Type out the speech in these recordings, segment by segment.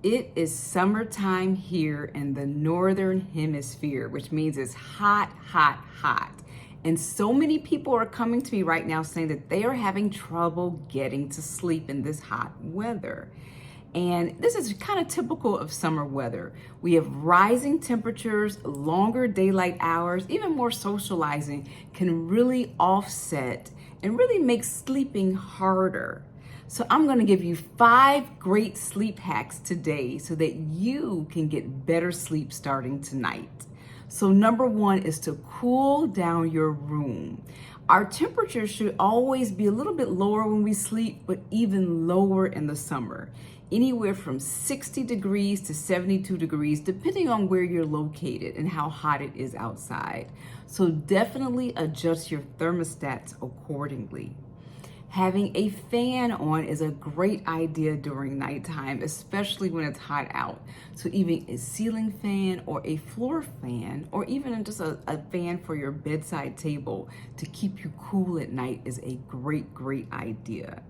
It is summertime here in the northern hemisphere, which means it's hot, hot, hot. And so many people are coming to me right now saying that they are having trouble getting to sleep in this hot weather. And this is kind of typical of summer weather. We have rising temperatures, longer daylight hours, even more socializing can really offset and really make sleeping harder. So I'm going to give you 5 great sleep hacks today so that you can get better sleep starting tonight. So number 1 is to cool down your room. Our temperature should always be a little bit lower when we sleep, but even lower in the summer. Anywhere from 60 degrees to 72 degrees, depending on where you're located and how hot it is outside. So definitely adjust your thermostats accordingly. Having a fan on is a great idea during nighttime, especially when it's hot out. So even a ceiling fan or a floor fan, or even just a fan for your bedside table to keep you cool at night is a great, great idea.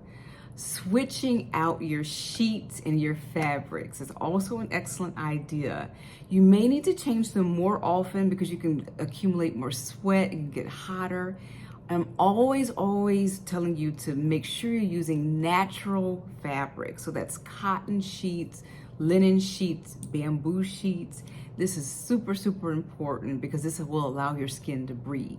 Switching out your sheets and your fabrics is also an excellent idea. You may need to change them more often because you can accumulate more sweat and get hotter. I'm always telling you to make sure you're using natural fabric. So that's cotton sheets, linen sheets, bamboo sheets. This is super, super important because this will allow your skin to breathe.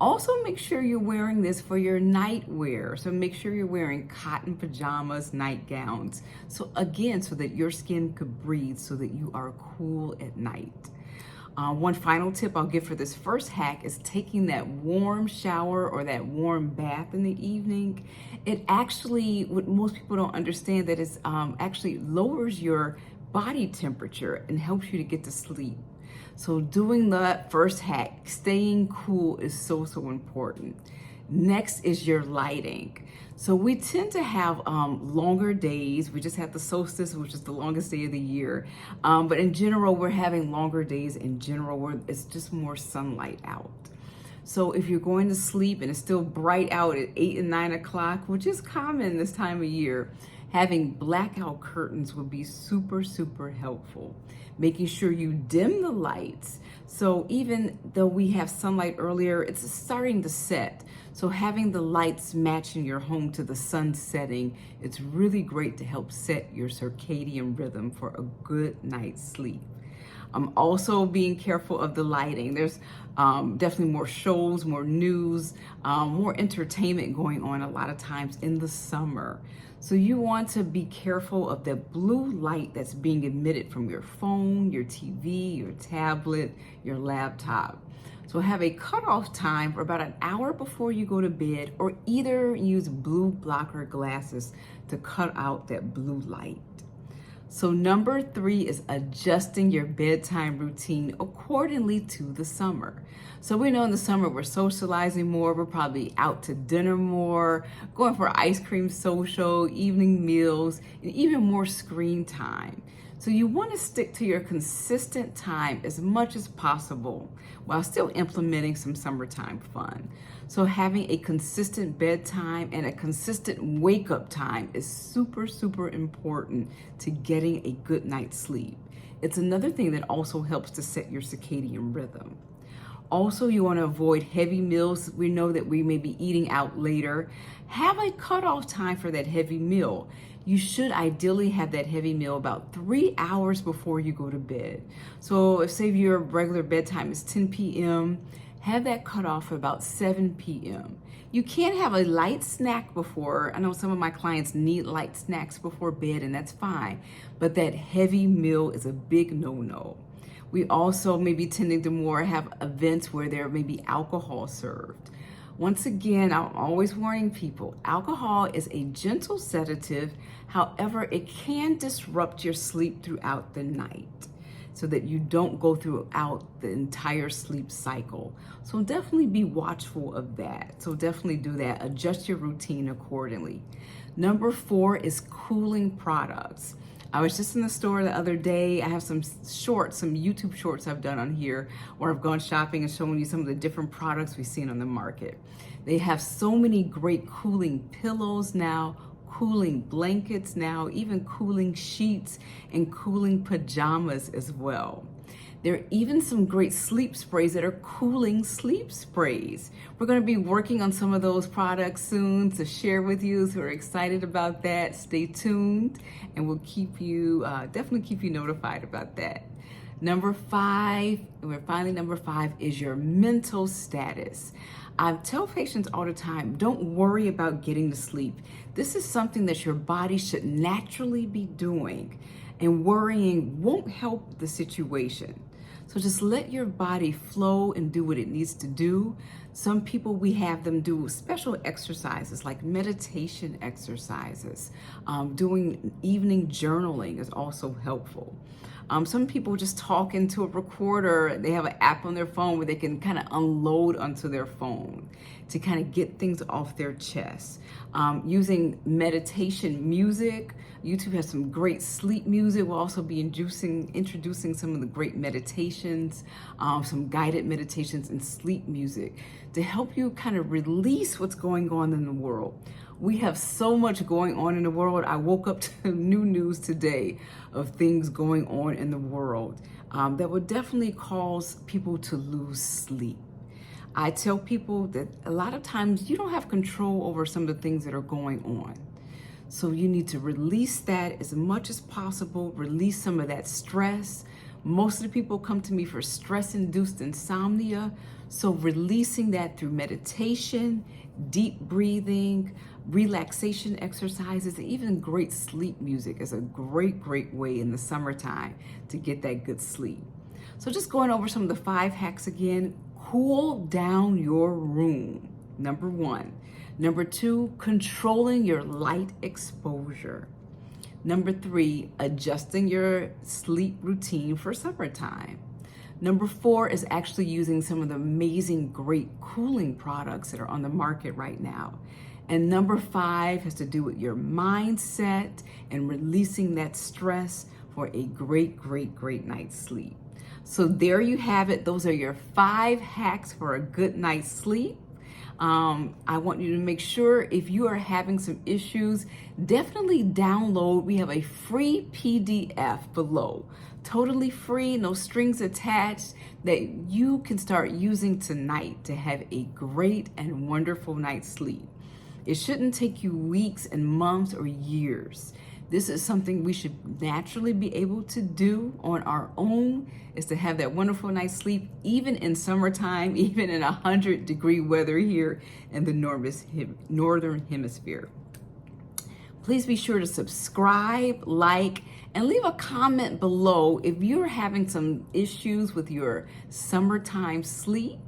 Also, make sure you're wearing this for your nightwear. So make sure you're wearing cotton pajamas, nightgowns. So again, so that your skin could breathe, so that you are cool at night. One final tip I'll give for this first hack is taking that warm shower or that warm bath in the evening. It actually, what most people don't understand, that it actually lowers your body temperature and helps you to get to sleep. So doing that first hack, staying cool, is so, so important. Next is your lighting. So we tend to have longer days. We just had the solstice, which is the longest day of the year. But in general, we're having longer days in general where it's just more sunlight out. So if you're going to sleep and it's still bright out at 8 and 9 o'clock, which is common this time of year, having blackout curtains would be super, super helpful. Making sure you dim the lights. So even though we have sunlight earlier, it's starting to set. So having the lights matching your home to the sun setting, it's really great to help set your circadian rhythm for a good night's sleep. Also being careful of the lighting. There's definitely more shows, more news, more entertainment going on a lot of times in the summer. So you want to be careful of the blue light that's being emitted from your phone, your TV, your tablet, your laptop. So have a cutoff time for about an hour before you go to bed, or either use blue blocker glasses to cut out that blue light. So number 3 is adjusting your bedtime routine accordingly to the summer. So we know in the summer we're socializing more, we're probably out to dinner more, going for ice cream social, evening meals, and even more screen time. So you want to stick to your consistent time as much as possible while still implementing some summertime fun. So having a consistent bedtime and a consistent wake up time is super, super important to getting a good night's sleep. It's another thing that also helps to set your circadian rhythm. Also, you want to avoid heavy meals. We know that we may be eating out later. Have a cutoff time for that heavy meal. You should ideally have that heavy meal about 3 hours before you go to bed. So if, say, your regular bedtime is 10 p.m., have that cutoff about 7 p.m. You can have a light snack before. I know some of my clients need light snacks before bed, and that's fine. But that heavy meal is a big no-no. We also may be tending to more have events where there may be alcohol served. Once again, I'm always warning people, alcohol is a gentle sedative. However, it can disrupt your sleep throughout the night so that you don't go throughout the entire sleep cycle. So definitely be watchful of that. So definitely do that. Adjust your routine accordingly. Number 4 is cooling products. I was just in the store the other day. I have some shorts, some YouTube shorts I've done on here where I've gone shopping and showing you some of the different products we've seen on the market. They have so many great cooling pillows now, cooling blankets now, even cooling sheets and cooling pajamas as well. There are even some great sleep sprays that are cooling sleep sprays. We're going to be working on some of those products soon to share with you. So we're excited about that. Stay tuned, and we'll keep you, definitely keep you notified about that. Number 5, and we're finally number 5, is your mental status. I tell patients all the time, don't worry about getting to sleep. This is something that your body should naturally be doing, and worrying won't help the situation. So just let your body flow and do what it needs to do. Some people, we have them do special exercises like meditation exercises. Doing evening journaling is also helpful. Some people just talk into a recorder. They have an app on their phone where they can kind of unload onto their phone to kind of get things off their chest. Using meditation music. YouTube has some great sleep music. We'll also be introducing some of the great meditations, some guided meditations and sleep music to help you kind of release what's going on in the world. We have so much going on in the world. I woke up to new news today of things going on in the world that would definitely cause people to lose sleep. I tell people that a lot of times you don't have control over some of the things that are going on. So you need to release that as much as possible, release some of that stress. Most of the people come to me for stress-induced insomnia. So releasing that through meditation, deep breathing, relaxation exercises, and even great sleep music is a great way in the summertime to get that good sleep. So just going over some of the 5 hacks again. Cool down your room, number 1. Number 2, controlling your light exposure. Number 3, adjusting your sleep routine for summertime. Number 4 is actually using some of the amazing, great cooling products that are on the market right now. And number 5 has to do with your mindset and releasing that stress for a great night's sleep. So there you have it. Those are your 5 hacks for a good night's sleep. I want you to make sure if you are having some issues, definitely download. We have a free PDF below, totally free, no strings attached, that you can start using tonight to have a great and wonderful night's sleep. It shouldn't take you weeks and months or years. This is something we should naturally be able to do on our own, is to have that wonderful night's sleep, even in summertime, even in 100-degree weather here in the Northern Hemisphere. Please be sure to subscribe, like, and leave a comment below if you're having some issues with your summertime sleep.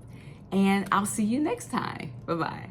And I'll see you next time. Bye-bye.